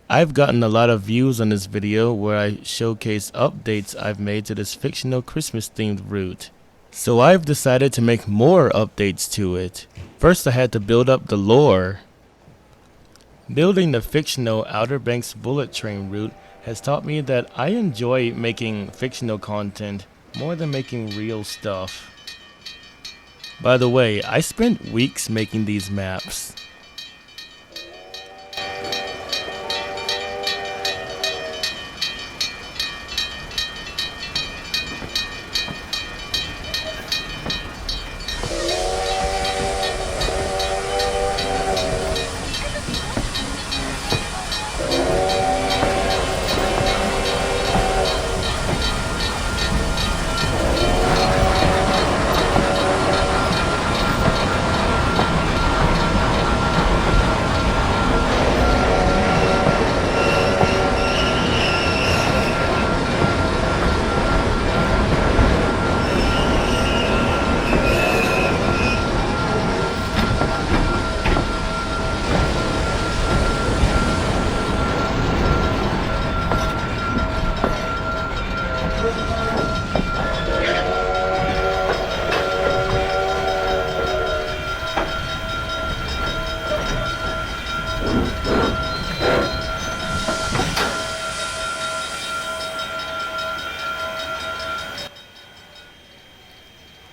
I've gotten a lot of views on this video where I showcase updates I've made to this fictional Christmas themed route. So I've decided to make more updates to it. First I had to build up the lore. Building the fictional Outer Banks bullet train route has taught me that I enjoy making fictional content more than making real stuff. By the way, I spent weeks making these maps.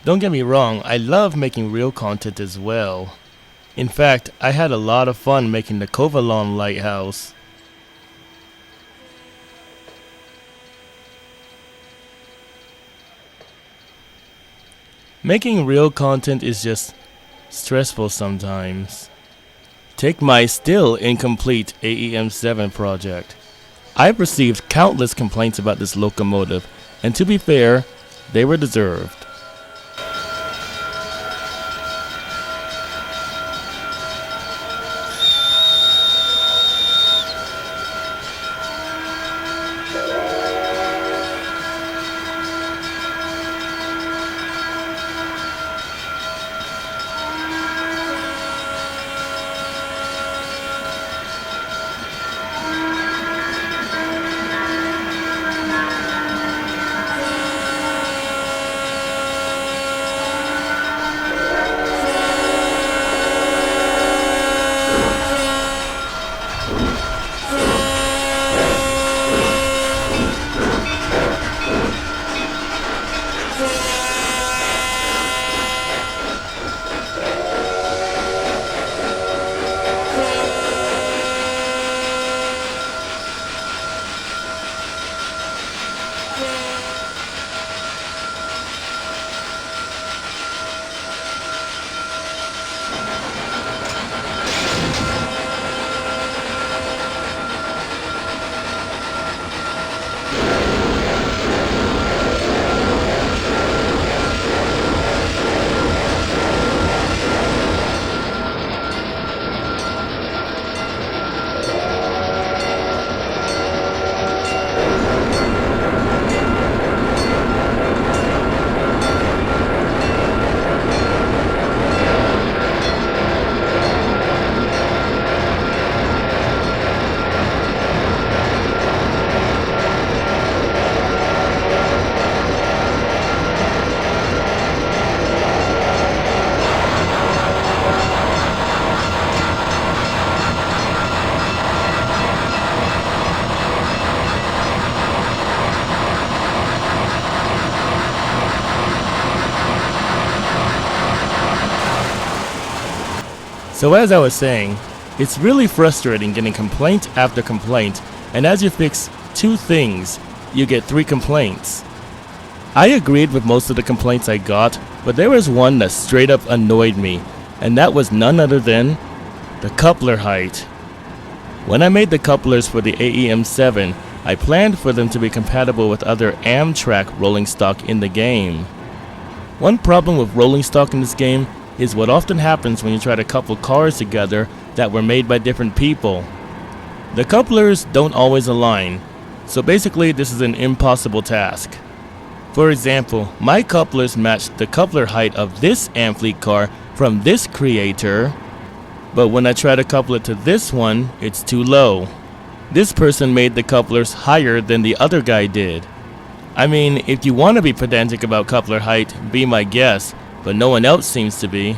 Don't get me wrong, I love making real content as well. In fact, I had a lot of fun making the Kovalon lighthouse. Making real content is just stressful sometimes. Take my still incomplete AEM7 project. I've received countless complaints about this locomotive, and to be fair, they were deserved. So as I was saying, it's really frustrating getting complaint after complaint, and as you fix 2 things, you get 3 complaints. I agreed with most of the complaints I got, but there was one that straight up annoyed me, and that was none other than the coupler height. When I made the couplers for the AEM7, I planned for them to be compatible with other Amtrak rolling stock in the game. One problem with rolling stock in this game is what often happens when you try to couple cars together that were made by different people. The couplers don't always align, so basically this is an impossible task. For example, my couplers matched the coupler height of this Amfleet car from this creator, but when I try to couple it to this one, it's too low. This person made the couplers higher than the other guy did. I mean, if you want to be pedantic about coupler height, be my guest, but no one else seems to be.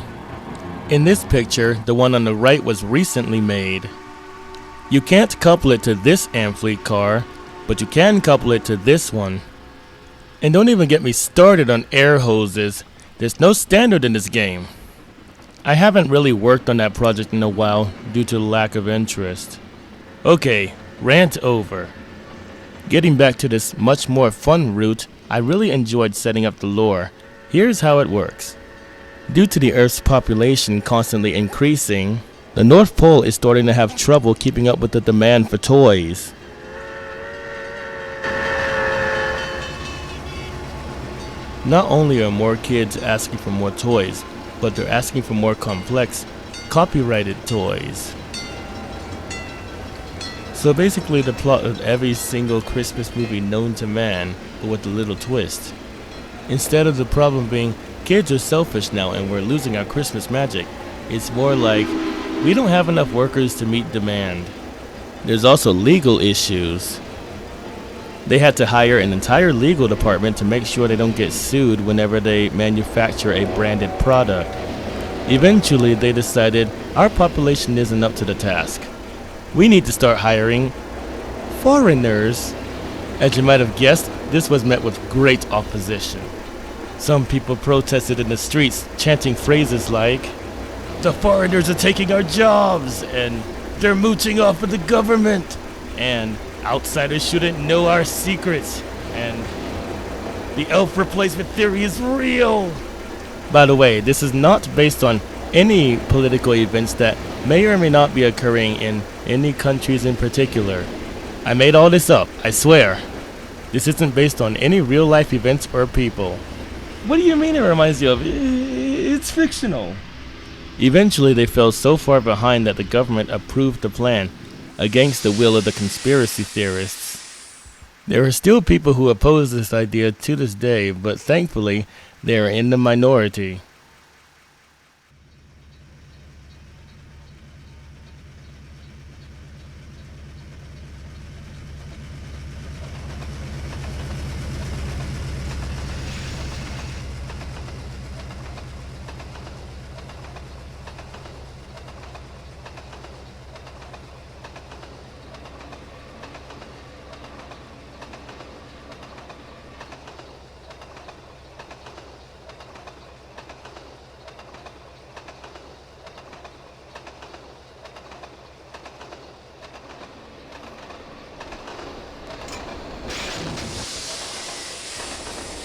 In this picture, the one on the right was recently made. You can't couple it to this Amfleet car, but you can couple it to this one. And don't even get me started on air hoses. There's no standard in this game. I haven't really worked on that project in a while due to lack of interest. Okay, rant over. Getting back to this much more fun route, I really enjoyed setting up the lore. Here's how it works. Due to the Earth's population constantly increasing, the North Pole is starting to have trouble keeping up with the demand for toys. Not only are more kids asking for more toys, but they're asking for more complex, copyrighted toys. So basically the plot of every single Christmas movie known to man, but with a little twist. Instead of the problem being, kids are selfish now and we're losing our Christmas magic, it's more like, we don't have enough workers to meet demand. There's also legal issues. They had to hire an entire legal department to make sure they don't get sued whenever they manufacture a branded product. Eventually they decided, our population isn't up to the task. We need to start hiring foreigners. As you might have guessed, this was met with great opposition. Some people protested in the streets, chanting phrases like, "The foreigners are taking our jobs," and "They're mooching off of the government," and "Outsiders shouldn't know our secrets," and "The elf replacement theory is real." By the way, this is not based on any political events that may or may not be occurring in any countries in particular. I made all this up, I swear. This isn't based on any real life events or people. What do you mean it reminds you of? It's fictional. Eventually they fell so far behind that the government approved the plan, against the will of the conspiracy theorists. There are still people who oppose this idea to this day, but thankfully they are in the minority.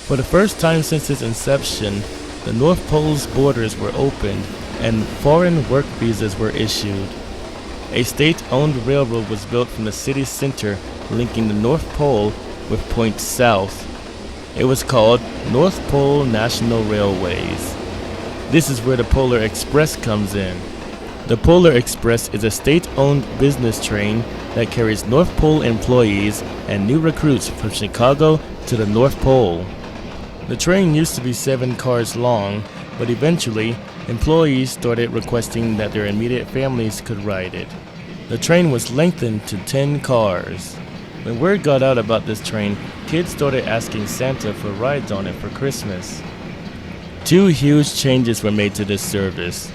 For the first time since its inception, the North Pole's borders were opened and foreign work visas were issued. A state-owned railroad was built from the city center, linking the North Pole with points south. It was called North Pole National Railways. This is where the Polar Express comes in. The Polar Express is a state-owned business train that carries North Pole employees and new recruits from Chicago to the North Pole. The train used to be 7 cars long, but eventually, employees started requesting that their immediate families could ride it. The train was lengthened to 10 cars. When word got out about this train, kids started asking Santa for rides on it for Christmas. 2 huge changes were made to this service.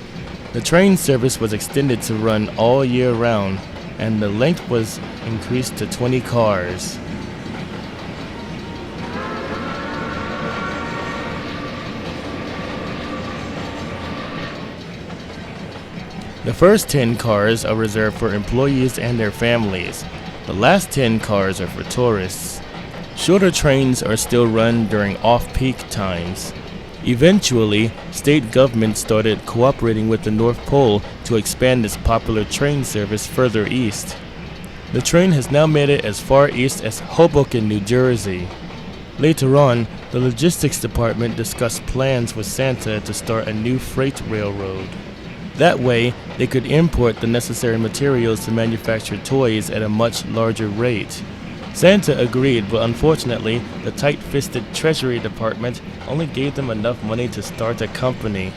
The train service was extended to run all year round, and the length was increased to 20 cars. The first 10 cars are reserved for employees and their families. The last 10 cars are for tourists. Shorter trains are still run during off-peak times. Eventually, state governments started cooperating with the North Pole to expand this popular train service further east. The train has now made it as far east as Hoboken, New Jersey. Later on, the logistics department discussed plans with Santa to start a new freight railroad. That way, they could import the necessary materials to manufacture toys at a much larger rate. Santa agreed, but unfortunately, the tight-fisted Treasury Department only gave them enough money to start a company,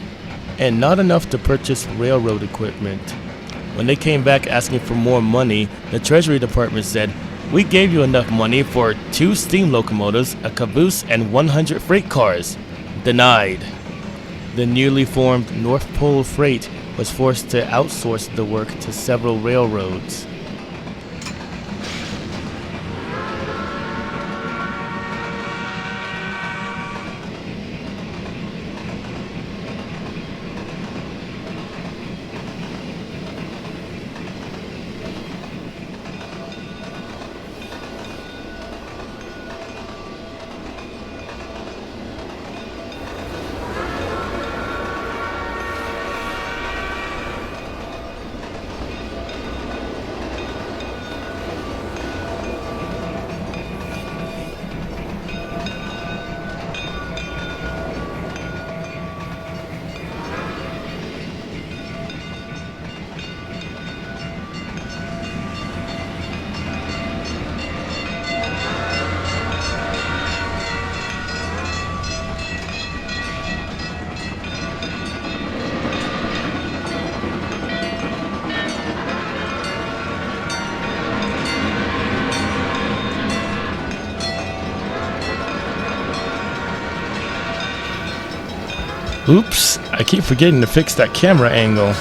and not enough to purchase railroad equipment. When they came back asking for more money, the Treasury Department said, "We gave you enough money for 2 steam locomotives, a caboose, and 100 freight cars." Denied. The newly formed North Pole Freight was forced to outsource the work to several railroads. Oops, I keep forgetting to fix that camera angle.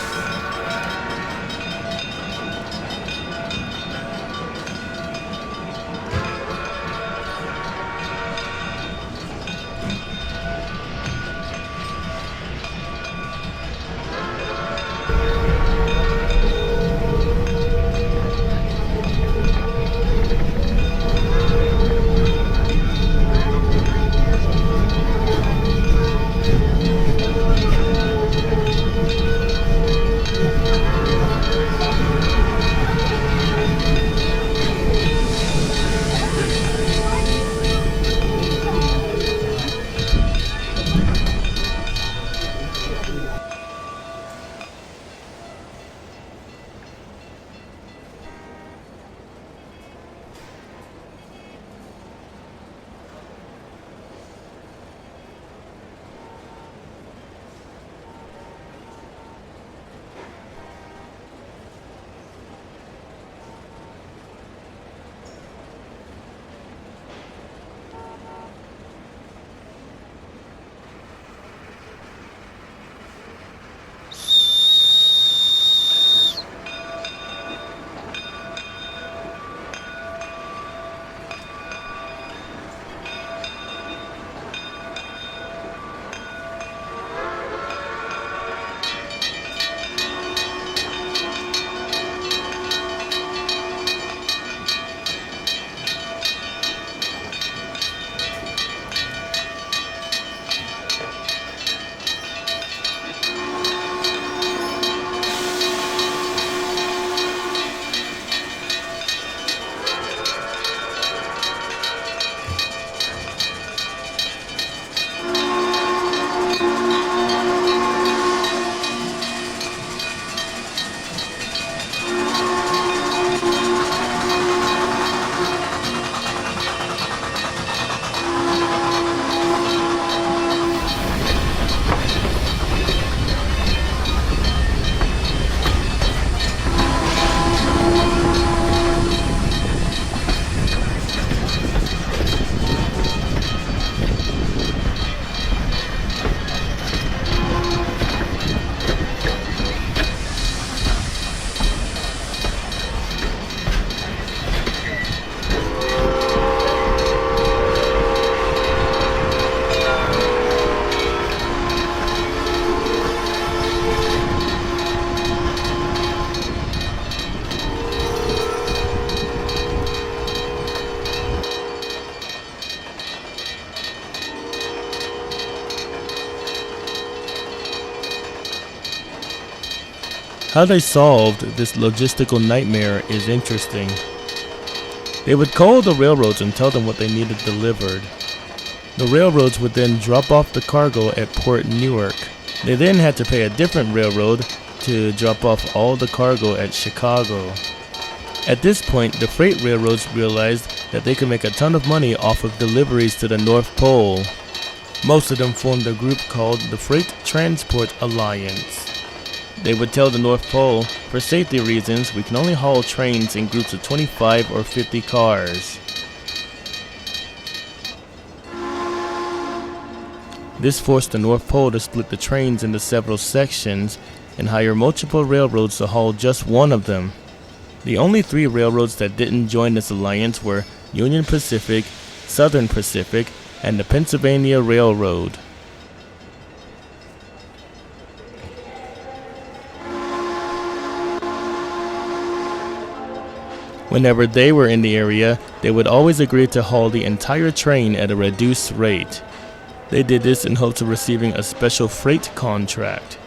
How they solved this logistical nightmare is interesting. They would call the railroads and tell them what they needed delivered. The railroads would then drop off the cargo at Port Newark. They then had to pay a different railroad to drop off all the cargo at Chicago. At this point, the freight railroads realized that they could make a ton of money off of deliveries to the North Pole. Most of them formed a group called the Freight Transport Alliance. They would tell the North Pole, for safety reasons, we can only haul trains in groups of 25 or 50 cars. This forced the North Pole to split the trains into several sections and hire multiple railroads to haul just one of them. The only three railroads that didn't join this alliance were Union Pacific, Southern Pacific, and the Pennsylvania Railroad. Whenever they were in the area, they would always agree to haul the entire train at a reduced rate. They did this in hopes of receiving a special freight contract.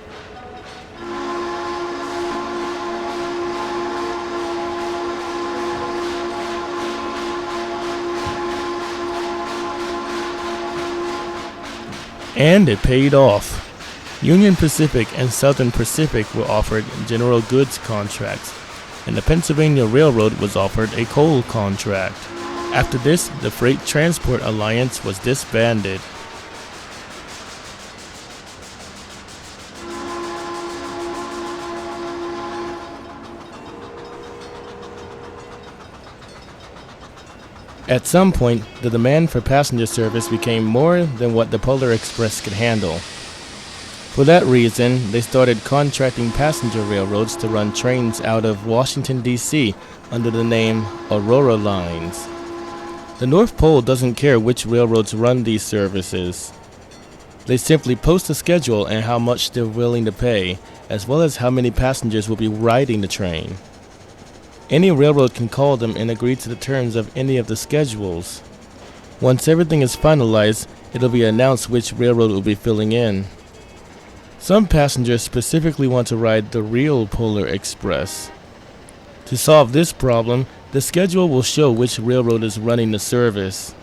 And it paid off. Union Pacific and Southern Pacific were offered general goods contracts, and the Pennsylvania Railroad was offered a coal contract. After this, the Freight Transport Alliance was disbanded. At some point, the demand for passenger service became more than what the Polar Express could handle. For that reason, they started contracting passenger railroads to run trains out of Washington, D.C. under the name Aurora Lines. The North Pole doesn't care which railroads run these services. They simply post a schedule and how much they're willing to pay, as well as how many passengers will be riding the train. Any railroad can call them and agree to the terms of any of the schedules. Once everything is finalized, it'll be announced which railroad will be filling in. Some passengers specifically want to ride the real Polar Express. To solve this problem, the schedule will show which railroad is running the service.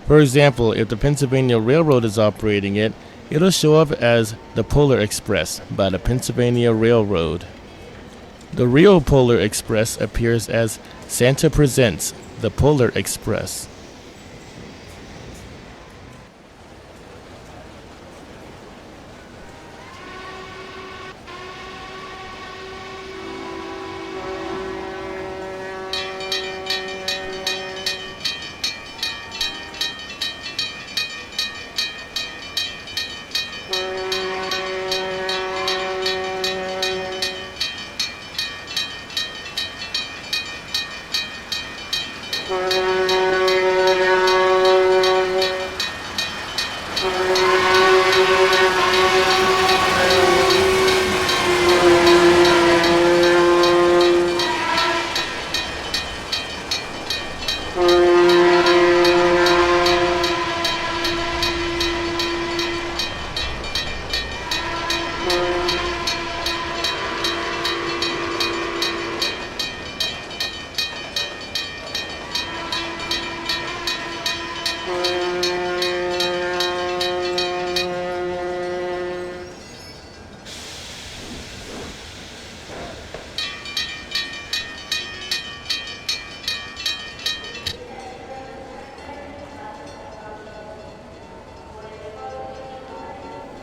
For example, if the Pennsylvania Railroad is operating it, it'll show up as the Polar Express by the Pennsylvania Railroad. The real Polar Express appears as Santa Presents the Polar Express.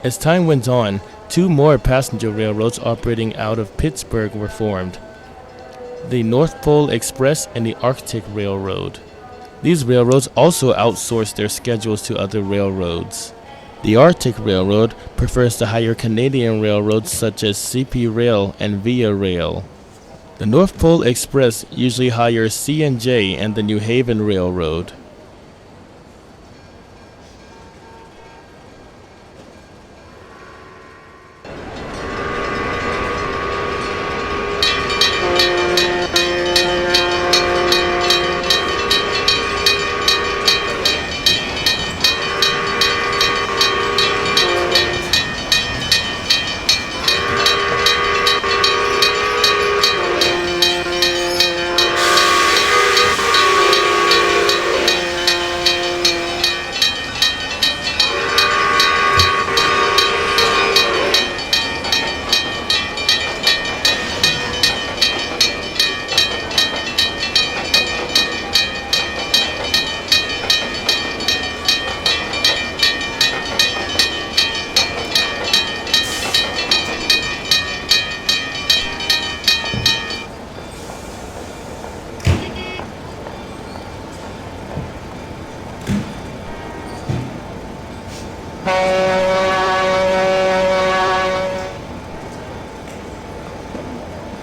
As time went on, two more passenger railroads operating out of Pittsburgh were formed: the North Pole Express and the Arctic Railroad. These railroads also outsourced their schedules to other railroads. The Arctic Railroad prefers to hire Canadian railroads such as CP Rail and Via Rail. The North Pole Express usually hires C&J and the New Haven Railroad.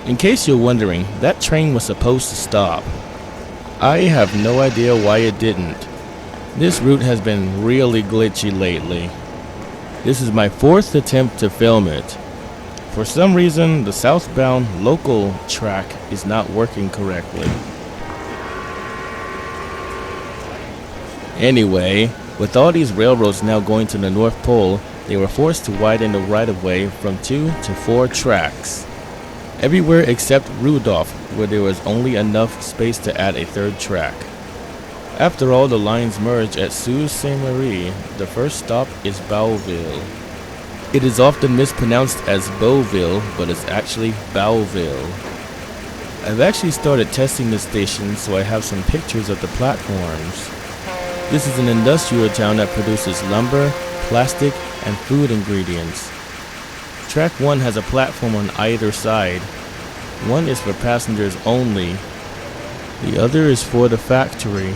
In case you're wondering, that train was supposed to stop. I have no idea why it didn't. This route has been really glitchy lately. This is my 4th attempt to film it. For some reason, the southbound local track is not working correctly. Anyway, with all these railroads now going to the North Pole, they were forced to widen the right-of-way from 2 to 4 tracks. Everywhere except Rudolph, where there was only enough space to add a 3rd track. After all the lines merge at Sault Ste. Marie, the first stop is Boughville. It is often mispronounced as Boughville, but it's actually Boughville. I've actually started testing the station, so I have some pictures of the platforms. This is an industrial town that produces lumber, plastic, and food ingredients. Track 1 has a platform on either side. One is for passengers only. The other is for the factory.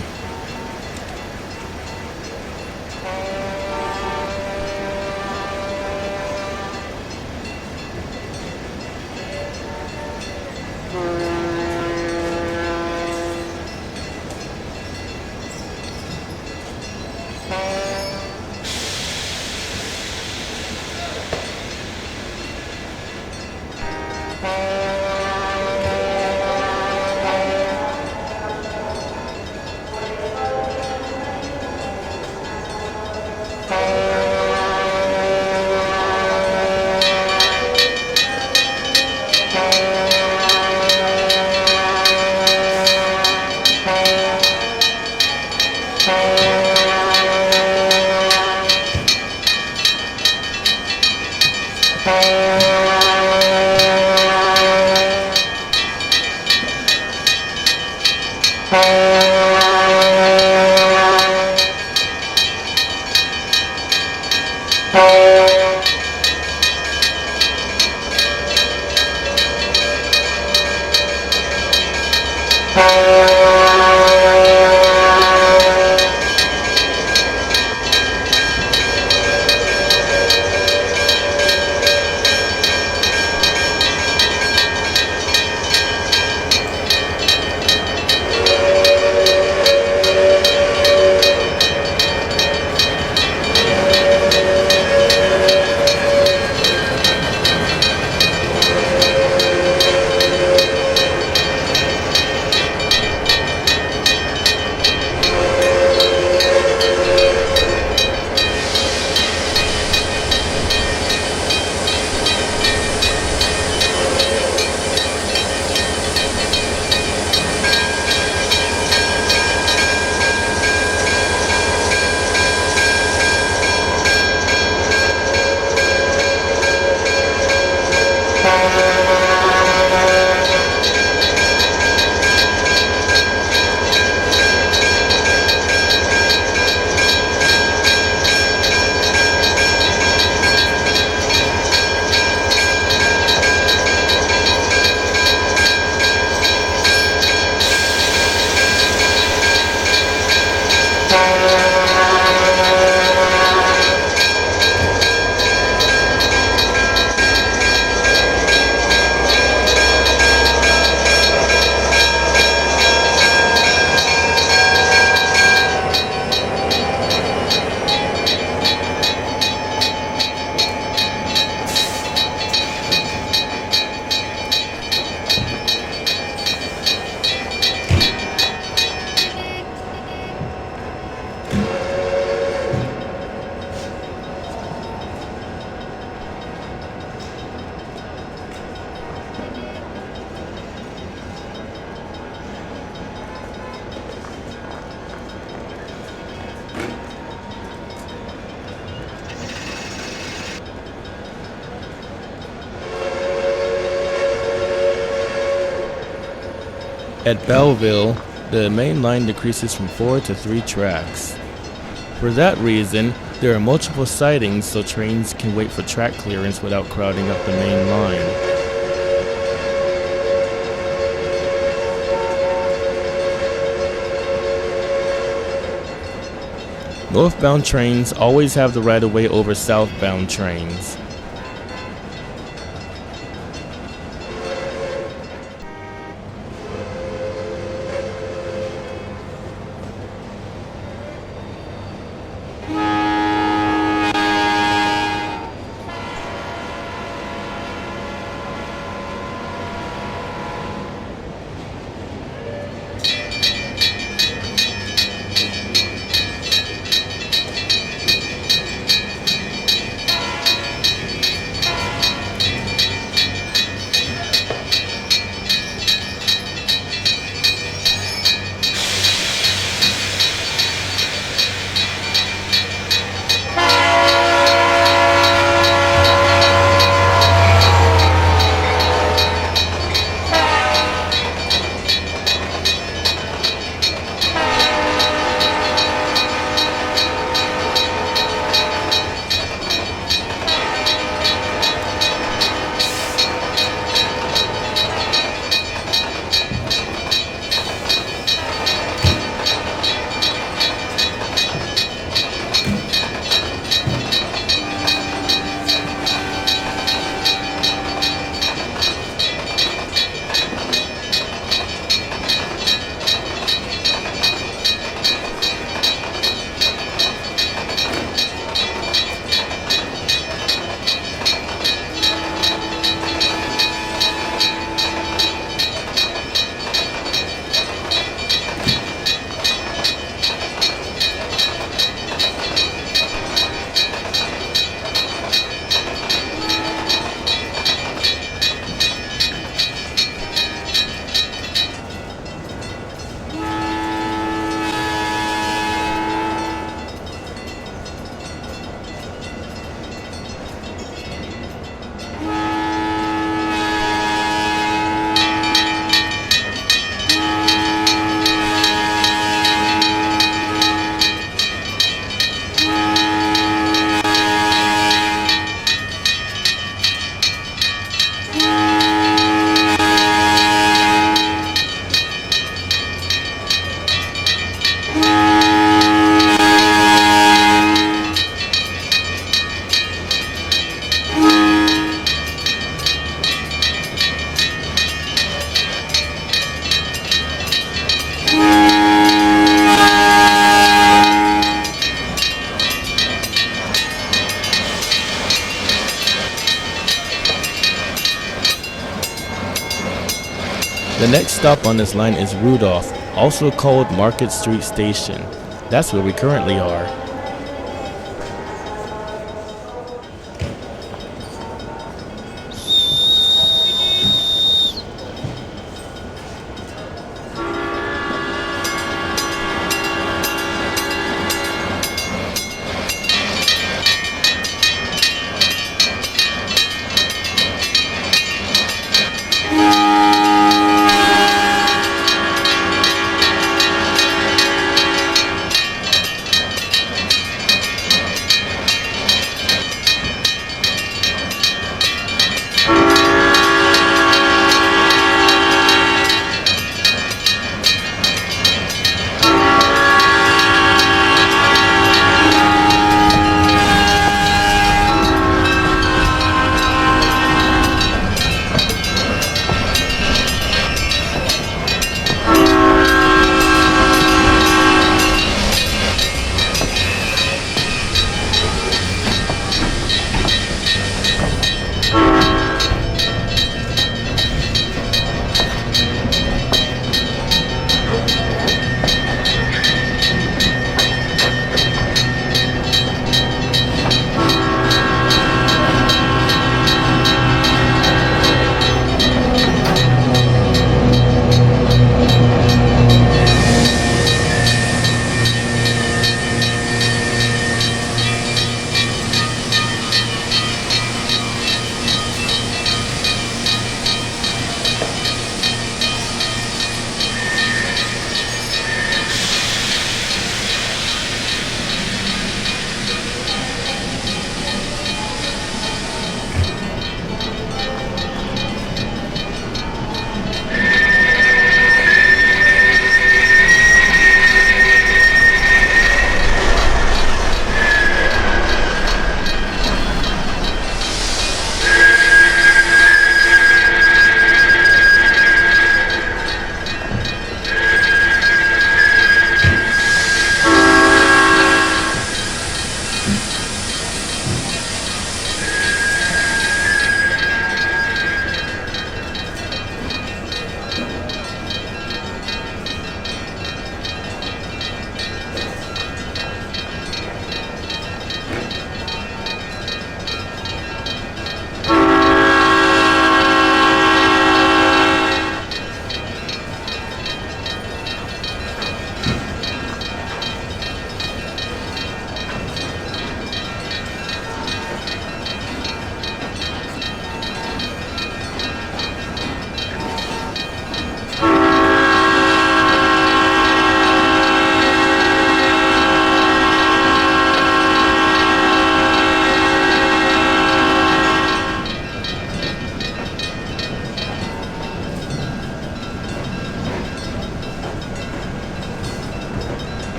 At Boughville, the main line decreases from 4 to 3 tracks. For that reason, there are multiple sidings so trains can wait for track clearance without crowding up the main line. Northbound trains always have the right-of-way over southbound trains. The next stop on this line is Rudolph, also called Market Street Station. That's where we currently are.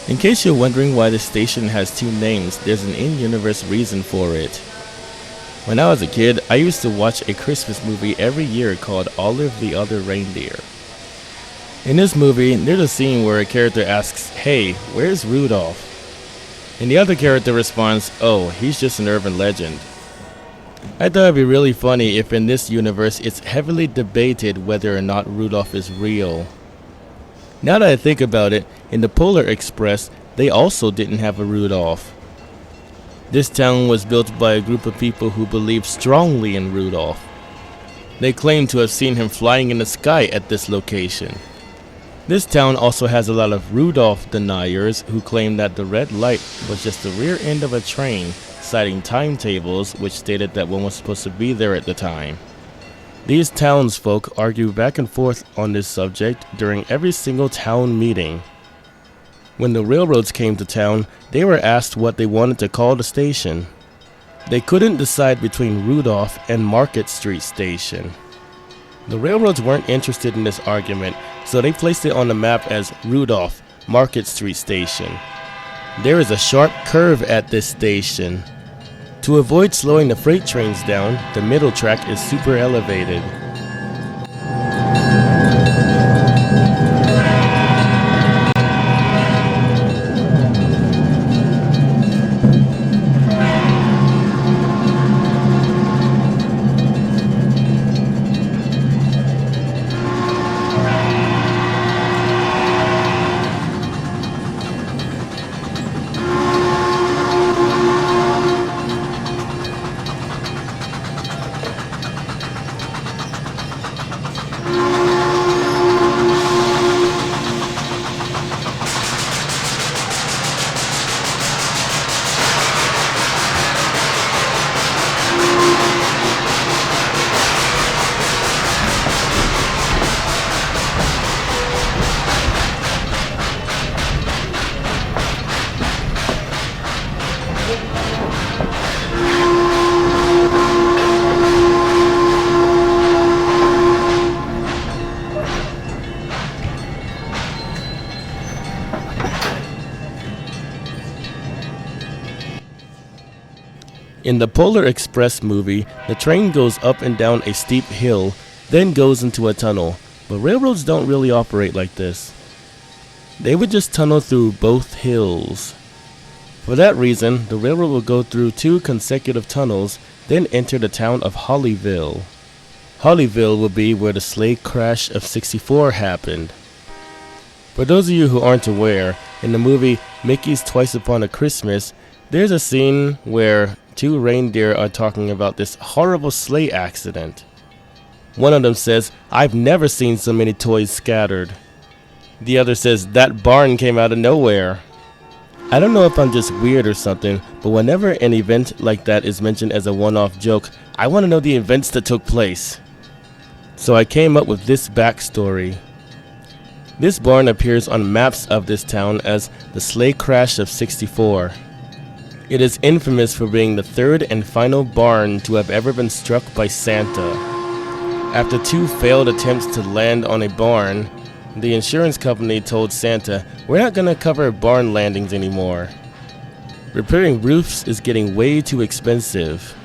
In case you're wondering why the station has two names, there's an in-universe reason for it. When I was a kid, I used to watch a Christmas movie every year called Olive the Other Reindeer. In this movie, there's a scene where a character asks, "Hey, where's Rudolph?" And the other character responds, "Oh, he's just an urban legend." I thought it'd be really funny if in this universe it's heavily debated whether or not Rudolph is real. Now that I think about it, in the Polar Express, they also didn't have a Rudolph. This town was built by a group of people who believed strongly in Rudolph. They claim to have seen him flying in the sky at this location. This town also has a lot of Rudolph deniers who claim that the red light was just the rear end of a train, citing timetables which stated that one was supposed to be there at the time. These townsfolk argue back and forth on this subject during every single town meeting. When the railroads came to town, they were asked what they wanted to call the station. They couldn't decide between Rudolph and Market Street Station. The railroads weren't interested in this argument, so they placed it on the map as Rudolph, Market Street Station. There is a sharp curve at this station. To avoid slowing the freight trains down, the middle track is super elevated. In the Polar Express movie, the train goes up and down a steep hill, then goes into a tunnel, but railroads don't really operate like this. They would just tunnel through both hills. For that reason, the railroad will go through 2 consecutive tunnels, then enter the town of Hollyville. Hollyville will be where the Sleigh Crash of '64 happened. For those of you who aren't aware, in the movie Mickey's Twice Upon a Christmas, there's a scene where 2 reindeer are talking about this horrible sleigh accident. One of them says, "I've never seen so many toys scattered." The other says, "That barn came out of nowhere." I don't know if I'm just weird or something, but whenever an event like that is mentioned as a one-off joke, I want to know the events that took place. So I came up with this backstory. This barn appears on maps of this town as the Sleigh Crash of '64. It is infamous for being the 3rd and final barn to have ever been struck by Santa. After 2 failed attempts to land on a barn, the insurance company told Santa, "We're not going to cover barn landings anymore. Repairing roofs is getting way too expensive."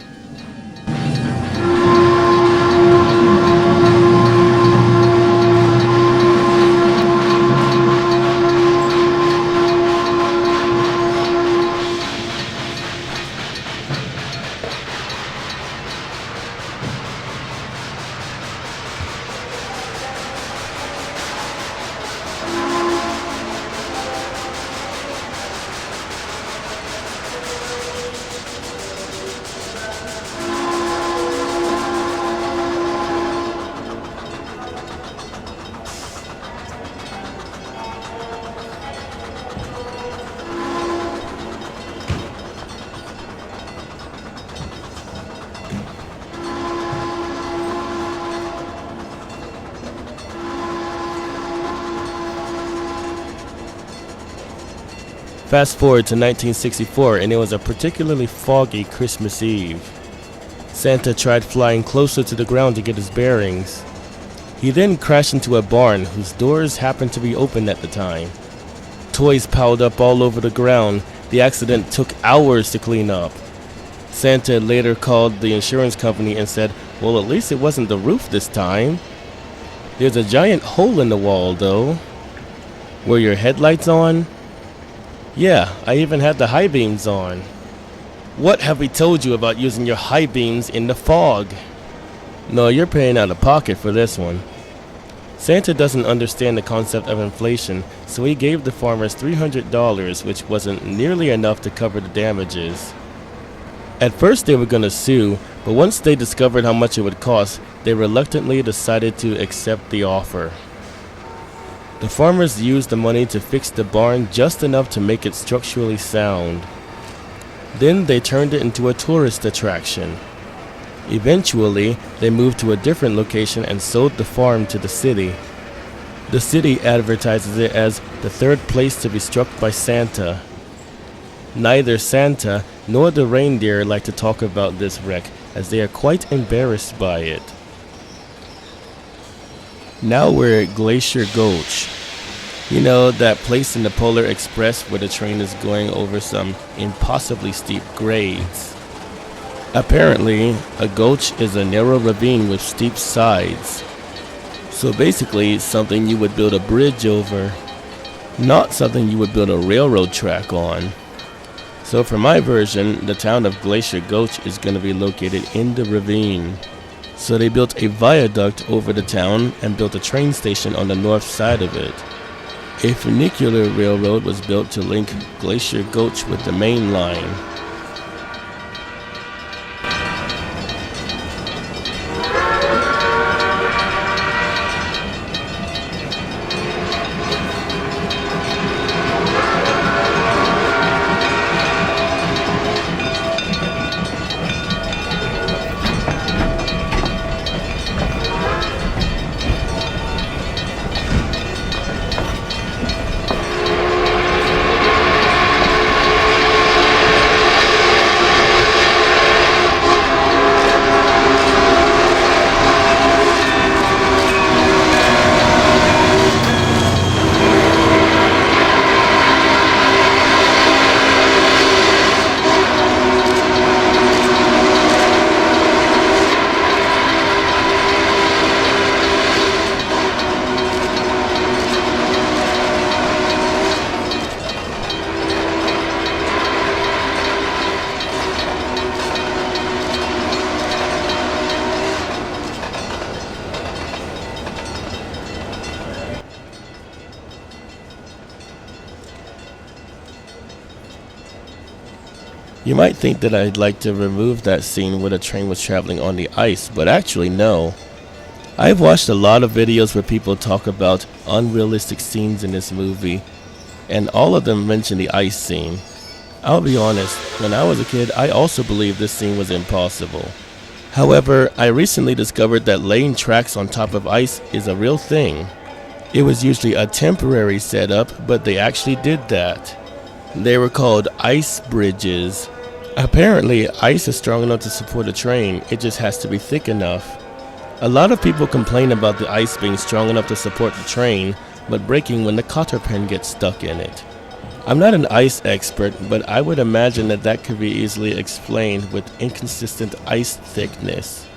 Fast forward to 1964, and it was a particularly foggy Christmas Eve. Santa tried flying closer to the ground to get his bearings. He then crashed into a barn whose doors happened to be open at the time. Toys piled up all over the ground. The accident took hours to clean up. Santa later called the insurance company and said, "Well, at least it wasn't the roof this time. There's a giant hole in the wall, though." "Were your headlights on?" "Yeah, I even had the high beams on." "What have we told you about using your high beams in the fog?" "No, you're paying out of pocket for this one." Santa doesn't understand the concept of inflation, so he gave the farmers $300, which wasn't nearly enough to cover the damages. At first they were going to sue, but once they discovered how much it would cost, they reluctantly decided to accept the offer. The farmers used the money to fix the barn just enough to make it structurally sound. Then they turned it into a tourist attraction. Eventually, they moved to a different location and sold the farm to the city. The city advertises it as the third place to be struck by Santa. Neither Santa nor the reindeer like to talk about this wreck, as they are quite embarrassed by it. Now we're at Glacier Gulch. You know, that place in the Polar Express where the train is going over some impossibly steep grades. Apparently, a gulch is a narrow ravine with steep sides. So basically, something you would build a bridge over, not something you would build a railroad track on. So for my version, the town of Glacier Gulch is going to be located in the ravine. So they built a viaduct over the town and built a train station on the north side of it. A funicular railroad was built to link Glacier Gulch with the main line. You might think that I'd like to remove that scene where the train was traveling on the ice, but actually no. I've watched a lot of videos where people talk about unrealistic scenes in this movie, and all of them mention the ice scene. I'll be honest, when I was a kid, I also believed this scene was impossible. However, I recently discovered that laying tracks on top of ice is a real thing. It was usually a temporary setup, but they actually did that. They were called ice bridges. Apparently, ice is strong enough to support a train, it just has to be thick enough. A lot of people complain about the ice being strong enough to support the train, but breaking when the cotter pin gets stuck in it. I'm not an ice expert, but I would imagine that could be easily explained with inconsistent ice thickness.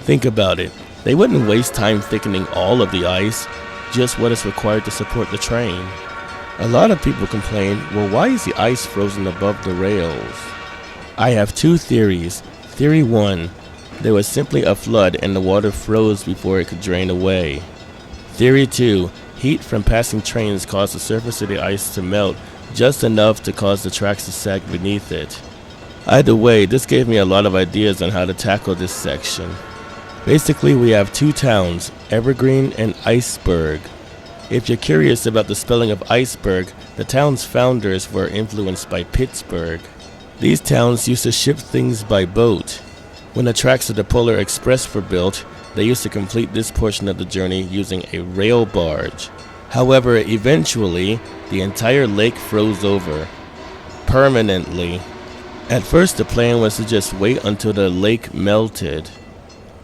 Think about it, they wouldn't waste time thickening all of the ice, just what is required to support the train. A lot of people complain, well, why is the ice frozen above the rails? I have two theories. Theory 1, there was simply a flood and the water froze before it could drain away. Theory 2, heat from passing trains caused the surface of the ice to melt just enough to cause the tracks to sag beneath it. Either way, this gave me a lot of ideas on how to tackle this section. Basically, we have two towns, Evergreen and Iceberg. If you're curious about the spelling of iceberg, the town's founders were influenced by Pittsburgh. These towns used to ship things by boat. When the tracks of the Polar Express were built, they used to complete this portion of the journey using a rail barge. However, eventually, the entire lake froze over. Permanently. At first, the plan was to just wait until the lake melted.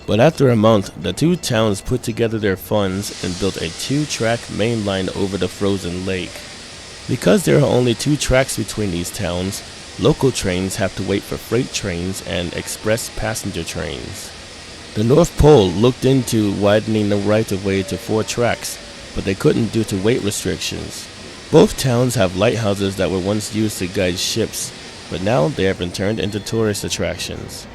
But after a month, the two towns put together their funds and built a 2-track main line over the frozen lake. Because there are only 2 tracks between these towns, local trains have to wait for freight trains and express passenger trains. The North Pole looked into widening the right-of-way to 4 tracks, but they couldn't due to weight restrictions. Both towns have lighthouses that were once used to guide ships, but now they have been turned into tourist attractions.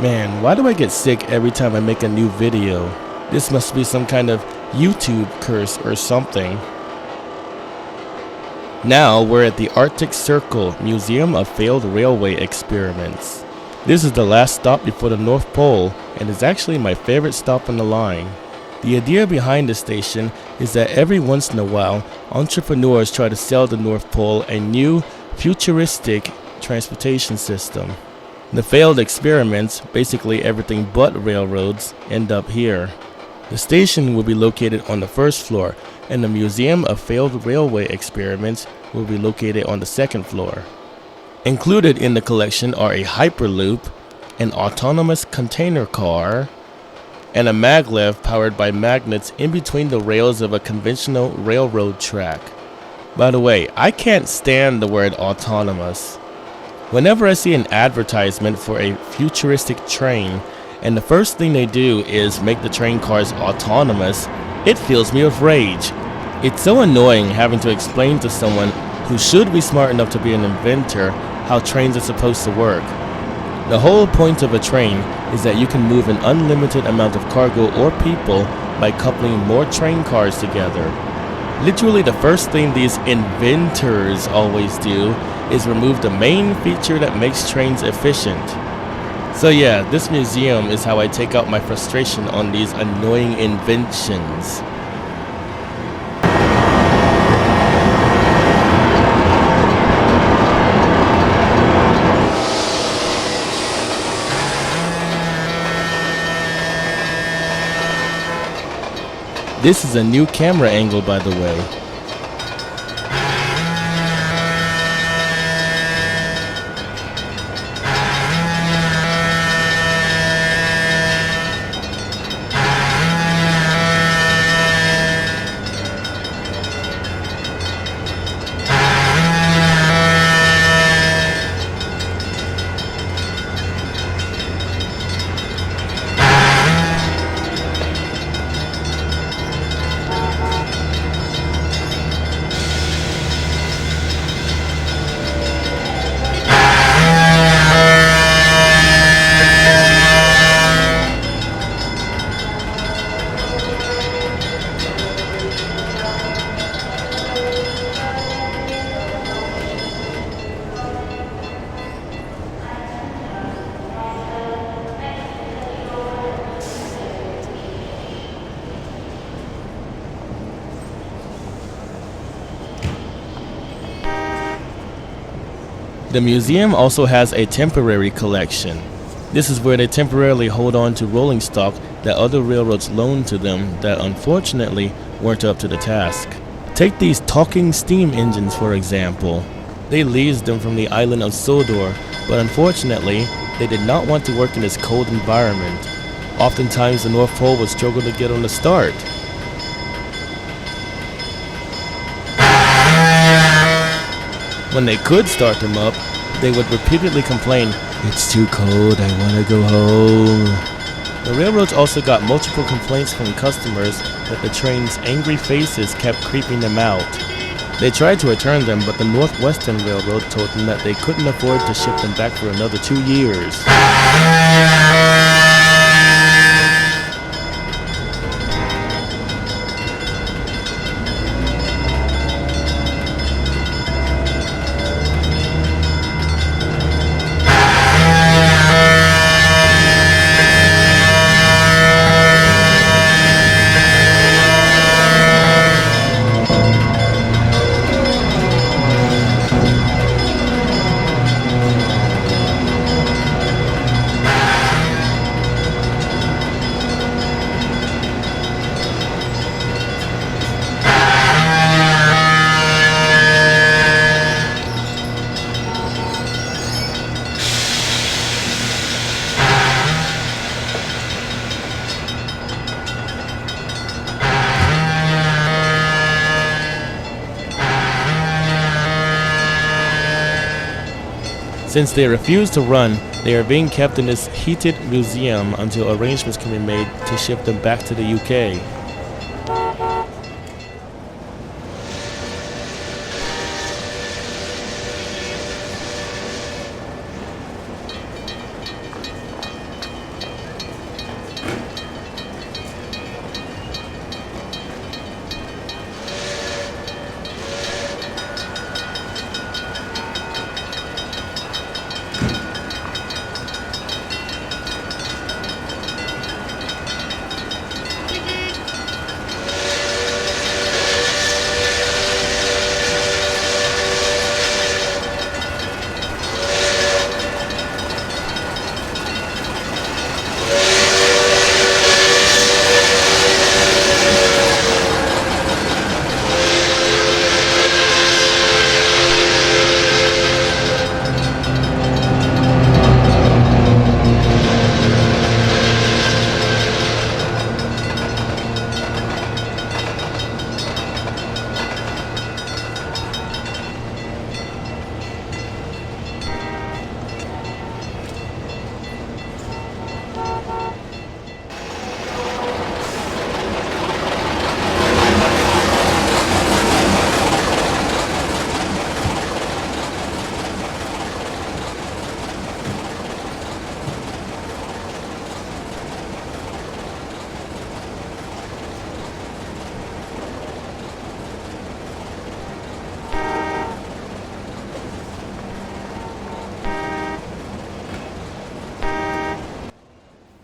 Man, why do I get sick every time I make a new video? This must be some kind of YouTube curse or something. Now we're at the Arctic Circle Museum of Failed Railway Experiments. This is the last stop before the North Pole and is actually my favorite stop on the line. The idea behind the station is that every once in a while, entrepreneurs try to sell the North Pole a new, futuristic transportation system. The failed experiments, basically everything but railroads, end up here. The station will be located on the first floor, and the Museum of Failed Railway Experiments will be located on the second floor. Included in the collection are a Hyperloop, an autonomous container car, and a maglev powered by magnets in between the rails of a conventional railroad track. By the way, I can't stand the word autonomous. Whenever I see an advertisement for a futuristic train, and the first thing they do is make the train cars autonomous, it fills me with rage. It's so annoying having to explain to someone who should be smart enough to be an inventor how trains are supposed to work. The whole point of a train is that you can move an unlimited amount of cargo or people by coupling more train cars together. Literally the first thing these inventors always do is remove the main feature that makes trains efficient. So yeah, this museum is how I take out my frustration on these annoying inventions. This is a new camera angle, by the way. The museum also has a temporary collection. This is where they temporarily hold on to rolling stock that other railroads loaned to them that unfortunately weren't up to the task. Take these talking steam engines for example. They leased them from the island of Sodor, but unfortunately they did not want to work in this cold environment. Oftentimes the North Pole would struggle to get on the start. When they could start them up, they would repeatedly complain, "It's too cold, I want to go home." The railroads also got multiple complaints from customers that the train's angry faces kept creeping them out. They tried to return them, but the Northwestern Railroad told them that they couldn't afford to ship them back for another 2 years. Since they refuse to run, they are being kept in this heated museum until arrangements can be made to ship them back to the UK.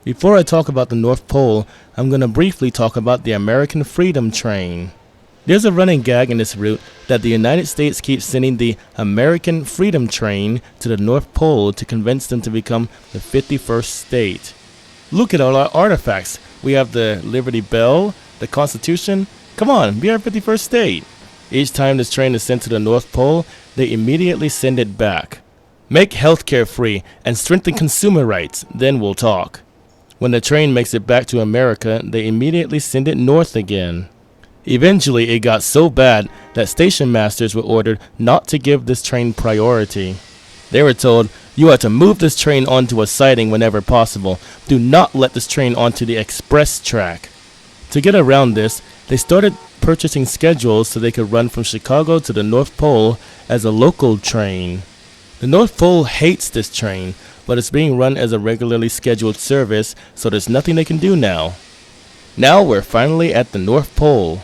Before I talk about the North Pole, I'm going to briefly talk about the American Freedom Train. There's a running gag in this route that the United States keeps sending the American Freedom Train to the North Pole to convince them to become the 51st state. Look at all our artifacts. We have the Liberty Bell, the Constitution. Come on, be our 51st state. Each time this train is sent to the North Pole, they immediately send it back. Make healthcare free and strengthen consumer rights, then we'll talk. When the train makes it back to America, they immediately send it north again. Eventually, it got so bad that station masters were ordered not to give this train priority. They were told, "You are to move this train onto a siding whenever possible. Do not let this train onto the express track." To get around this, they started purchasing schedules so they could run from Chicago to the North Pole as a local train. The North Pole hates this train, but it's being run as a regularly scheduled service, so there's nothing they can do now. Now we're finally at the North Pole.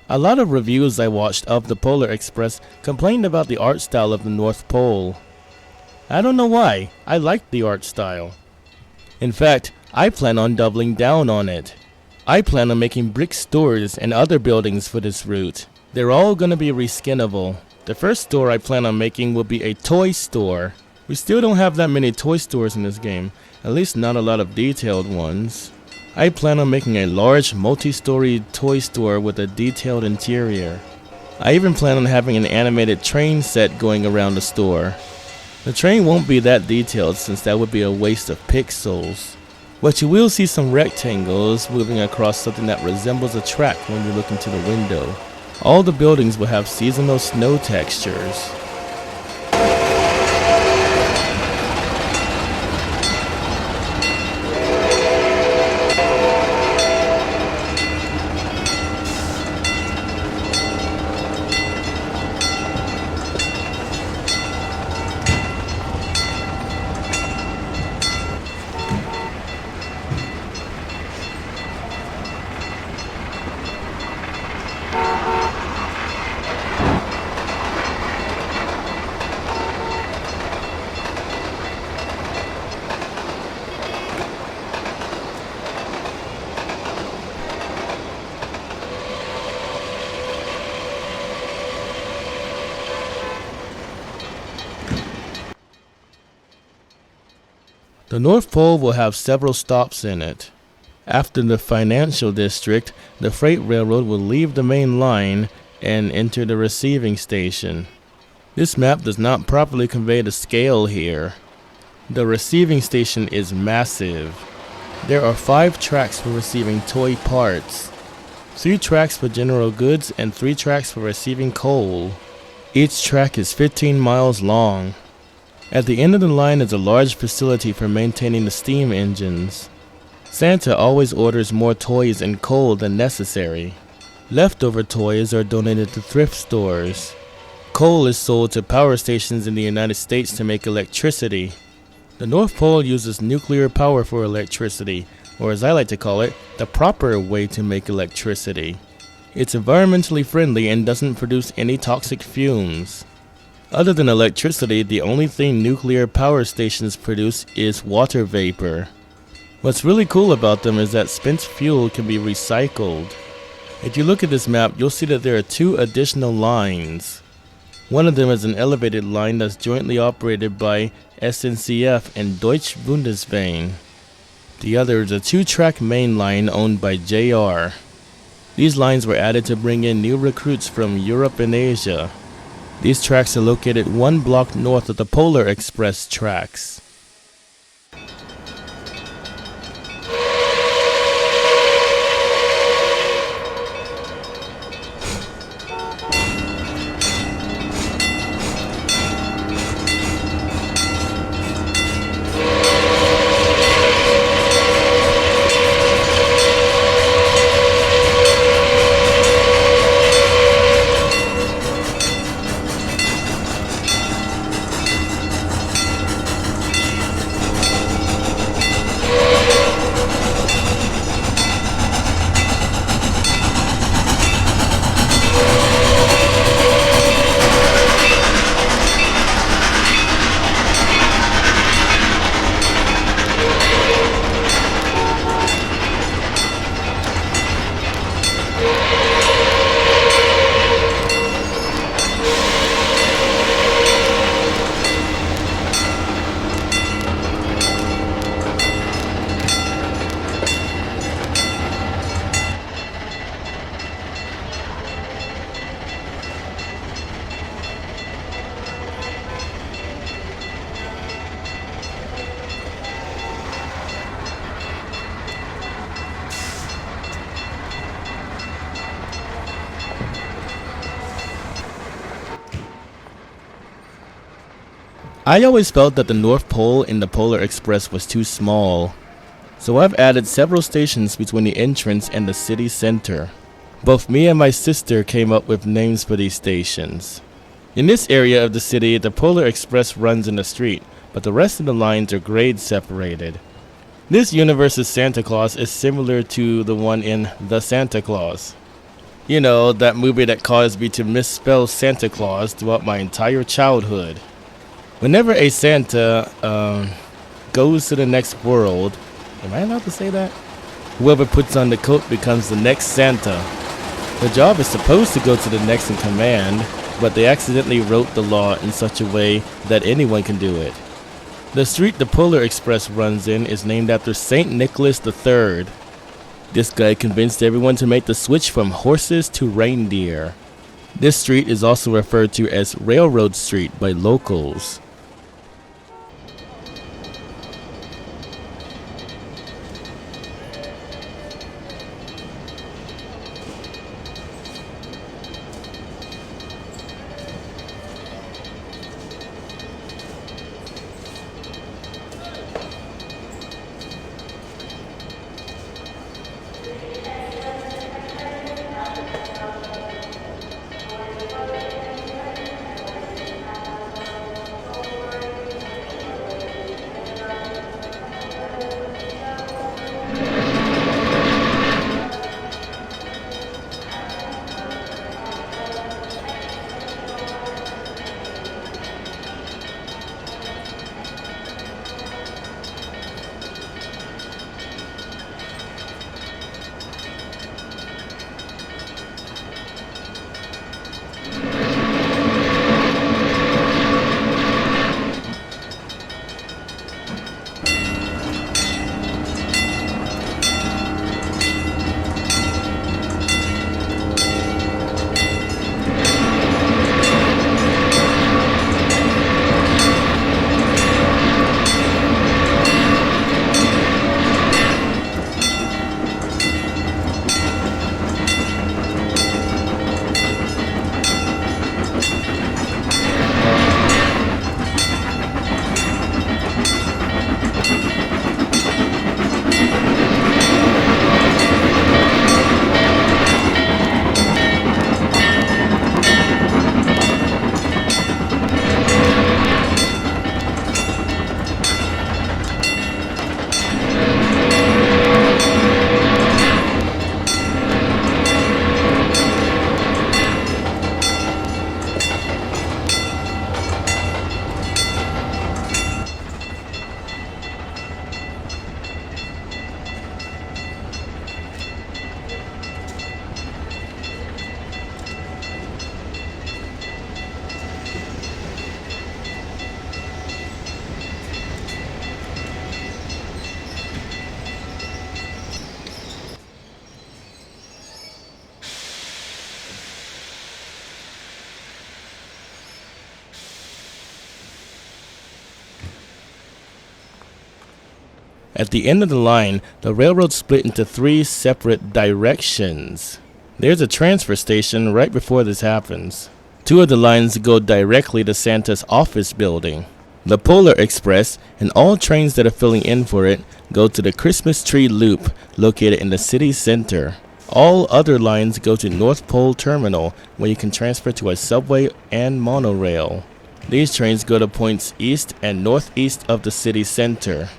A lot of reviews I watched of the Polar Express complained about the art style of the North Pole. I don't know why, I liked the art style. In fact, I plan on doubling down on it. I plan on making brick stores and other buildings for this route. They're all gonna be reskinnable. The first store I plan on making will be a toy store. We still don't have that many toy stores in this game, at least not a lot of detailed ones. I plan on making a large multi-story toy store with a detailed interior. I even plan on having an animated train set going around the store. The train won't be that detailed since that would be a waste of pixels. But you will see some rectangles moving across something that resembles a track when you look into the window. All the buildings will have seasonal snow textures. The North Pole will have several stops in it. After the financial district, the freight railroad will leave the main line and enter the receiving station. This map does not properly convey the scale here. The receiving station is massive. There are 5 tracks for receiving toy parts, 3 tracks for general goods, and 3 tracks for receiving coal. Each track is 15 miles long. At the end of the line is a large facility for maintaining the steam engines. Santa always orders more toys and coal than necessary. Leftover toys are donated to thrift stores. Coal is sold to power stations in the United States to make electricity. The North Pole uses nuclear power for electricity, or as I like to call it, the proper way to make electricity. It's environmentally friendly and doesn't produce any toxic fumes. Other than electricity, the only thing nuclear power stations produce is water vapor. What's really cool about them is that spent fuel can be recycled. If you look at this map, you'll see that there are 2 additional lines. One of them is an elevated line that's jointly operated by SNCF and Deutsche Bundesbahn. The other is a 2-track main line owned by JR. These lines were added to bring in new recruits from Europe and Asia. These tracks are located 1 block north of the Polar Express tracks. I always felt that the North Pole in the Polar Express was too small, so I've added several stations between the entrance and the city center. Both me and my sister came up with names for these stations. In this area of the city, the Polar Express runs in the street, but the rest of the lines are grade separated. This universe's Santa Claus is similar to the one in The Santa Claus. You know, that movie that caused me to misspell Santa Claus throughout my entire childhood. Whenever a Santa goes to the next world, am I allowed to say that? Whoever puts on the coat becomes the next Santa. The job is supposed to go to the next in command, but they accidentally wrote the law in such a way that anyone can do it. The street the Polar Express runs in is named after St. Nicholas III. This guy convinced everyone to make the switch from horses to reindeer. This street is also referred to as Railroad Street by locals. At the end of the line, the railroad split into 3 separate directions. There's a transfer station right before this happens. 2 of the lines go directly to Santa's office building. The Polar Express and all trains that are filling in for it go to the Christmas Tree Loop located in the city center. All other lines go to North Pole Terminal, where you can transfer to a subway and monorail. These trains go to points east and northeast of the city center.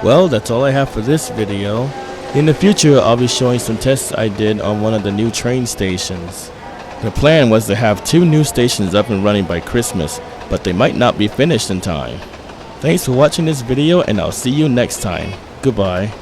Well, that's all I have for this video. In the future, I'll be showing some tests I did on one of the new train stations. The plan was to have 2 new stations up and running by Christmas, but they might not be finished in time. Thanks for watching this video, and I'll see you next time. Goodbye.